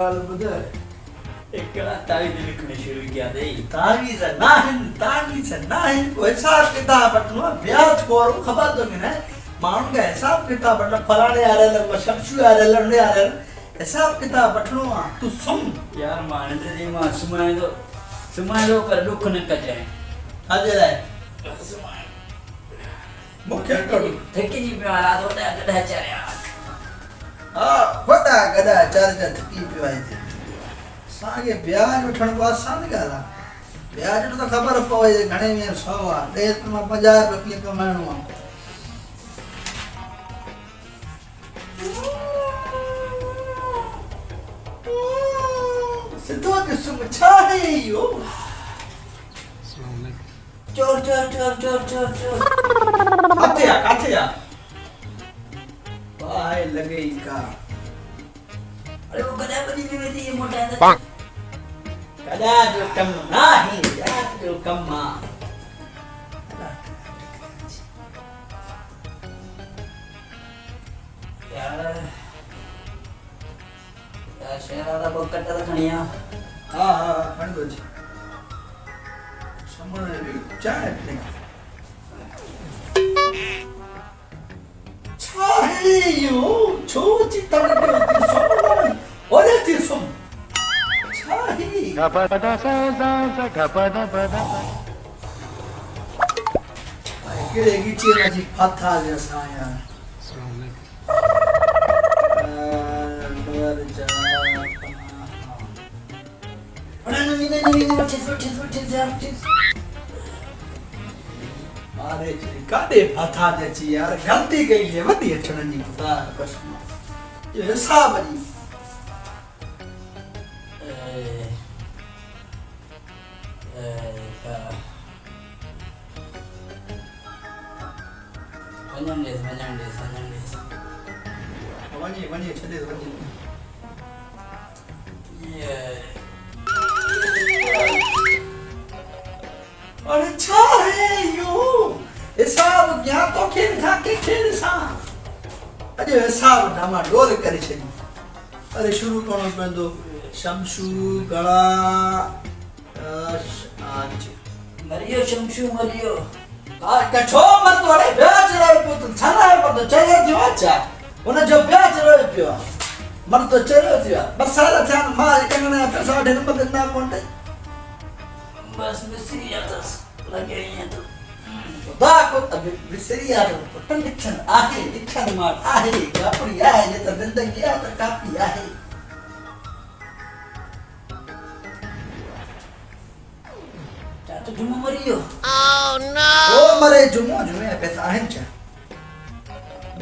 ॿुधाए हिकिड़ा तावीज़ लिखण शुरू कया अथई। तावीज़ नाहिनि को हिसाब किताब वठिणो आहे ब्याज कोरो ख़बर थो की न माण्हुनि खे हिसाब किताब वठिणो फलाणे आरियल शमशू आरियल उन आरियल हिसाब किताब वठिणो आहे। तूं सुम्ह यार मां निंड जी मां सुम्हाईंदो पर ॾुख न कजांइ। छाजे लाइ मूंखे थकिजी पियो आहियां राति वॾा गॾा चरिया। हा वॾा गॾा चर थकी पियो आहे हिते। असांखे ब्याज वठण को आसान ॻाल्हि आहे। ब्याज जो त ख़बर पवे घणे में 100 आहे ॾे त मां 50 रुपया कीअं कमाइणो आहे। सिधो ॾिसो छा आहे इहो। चोर काथे आहे बाहि लॻे ई का। अरे वो गॾा बनी में वेठी है मोटा है गॾा जो कमु न आहे ब्याज जो कमु आहे। यार शहर वाला बकट रखणिया। हा खणी थो अचे समण चांहि पी। छा आहे इहो छो अची तव्हां समण ओरे थी सुम छा आहे गपदा सा सा गपदा बदा कहिड़े गीचे में जी फाथा जैसा यार। अरे काॾे फाथा ते अची यार ग़लती कई है वॾी अचण जी खुदा कसम ये हिसाब जी वञे छॾे वञे। अरे छा है इहो हिसाब क्या तो खेल था के खेल सा अॼु हिसाब डामा डोल करे छॾी। अरे शुरू करणो पवंदो शमशू गड़ा आज मरियो शमशू मरियो। आ कछो मत वड़े ब्याज रहे पुत छाना है पर चले जो अच्छा उन जो ब्याज रहे पियो मर तो चलो थियो बरसात थिया मां कंगने पैसा वठे न बदना कोन्हे बस मिस्री आतस लगे ही तो दा को तब विसरी आ पटन लिखन मार आहे कापड़ी आहे ने त जिंदगी आ त कापी आहे। तो जुम्मो मरियो। ओह नो ओ मरे जुम्मे पैसा आहिन छा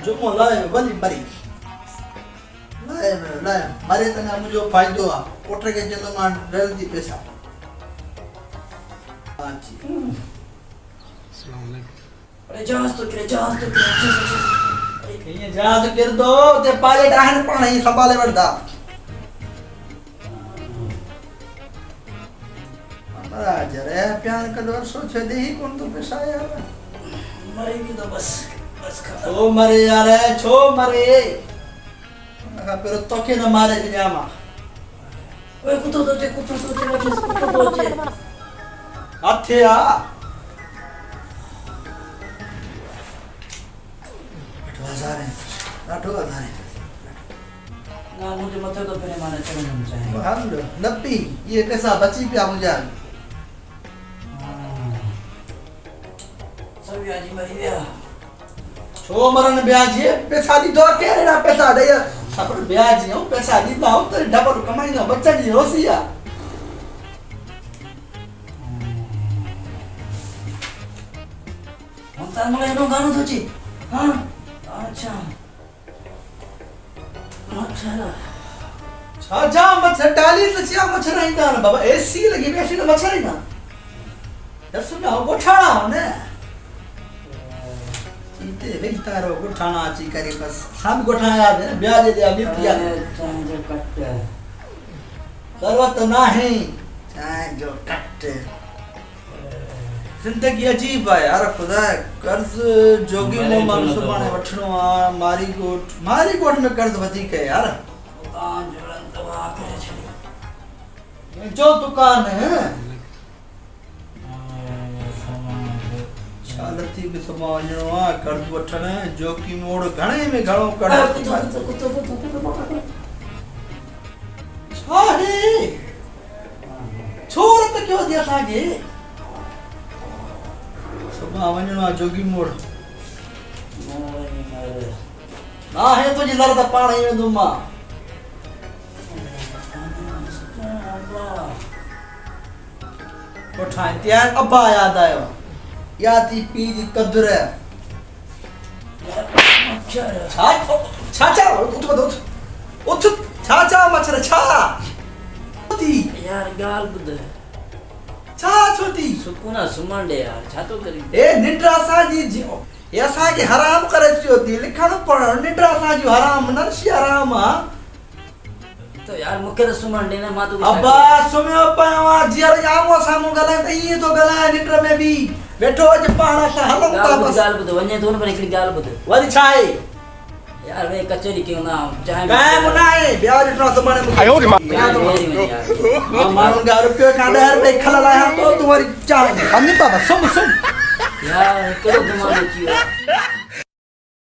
जुम्मो लाए वली मरी लाए मरे त ना मुझो फायदो आ कोट के चलो मान जल्दी पैसा आची। अरे जहाज तो करे ये जहाज गिर दो ते पायलट आहिन पण ही संभाले वरदा। हमारा जरे प्यार कदर सोच दे ही कौन तो पैसा यार मरेगी तो बस खत्म। छो मरे यार छो मरे का पर तो के न मारे जामा। ओए कुत्तो तो हाथे आ राठो हजारे ना मुझे मथे तो फिर माने चलना चाहिए। हम नब्बी ये पैसा बची पिया मुझे सब याजी मरी गया। छो मरन ब्याज ये पैसा दी तो केड़ा पैसा दे सब ब्याज हो पैसा दी ना तो डबल कमाई ना बच्चा जी होसिया। हम ता मलाई नो गानो थोची। हां अच्छा छा मच्छर डाली तो चिया मच्छर आई ना बाबा एसी लगी बैठी तो मच्छर ही ना दस में हो गोठाना ने इते बेतारो गोठाना आची करे बस हम गोठा याद है ब्याज दे अभी पिया चाहे जो कट जरूरत ना है चाहे जो कट। जिंदगी अजीब है यार खुदा कर्ज जोगी मो मन सुबाने वठणो आ मारी गोट में कर्ज वधी के यार दुकान जोड़न तबाह करे छॾियो। ये जो दुकान है छालती बि समा वञणो आहे कर्ज़ वठण जोकी मोड़ घणे में घणो कुतो कढ कुतो कुतो छा हे छोड़ त कयो थी असांखे समा वञणो आहे जोगी मोड़ ना है तुंहिंजी लड़ त पाण ई वेंदुमि मां कोठा इंतिहान अब्बा यादि आयो या थी पी जी कदुर छा छा छा उठ छा छा मच्छर छा थी यार ॻाल्हि ॿुध छा छो थी सुकून आहे सुम्हण ॾे यार छा थो करी ए निंड असांजी ये असांखे हराम करे चयो थी लिखण पढ़ण निंड असांजी हराम नर्शी हराम आहे तो यार मूंखे त सुम्हण ॾे न मां तो अब्बा सुम्हियो पियो आहे जीअर आम्हूं साम्हूं ॻाल्हाए त ईअं थो ॻाल्हाए निंड में बि वेठो अॼु पाण सां हलूं था बसि ॻाल्हि ॿुध वञे थो न पर हिकिड़ी ॻाल्हि ॿुध वरी छा आहे यार वे कचहरी कयूं था चाहे काइम न आहे ॿिया ॾिठो सुभाणे मूंखे आयो रे मां मां माण्हुनि जा रुपयो खां 10 रुपए खलल आहियां तो तूं वरी चाहे हमी बाबा सुम यार हिकिड़ो दिमाग़ अची वियो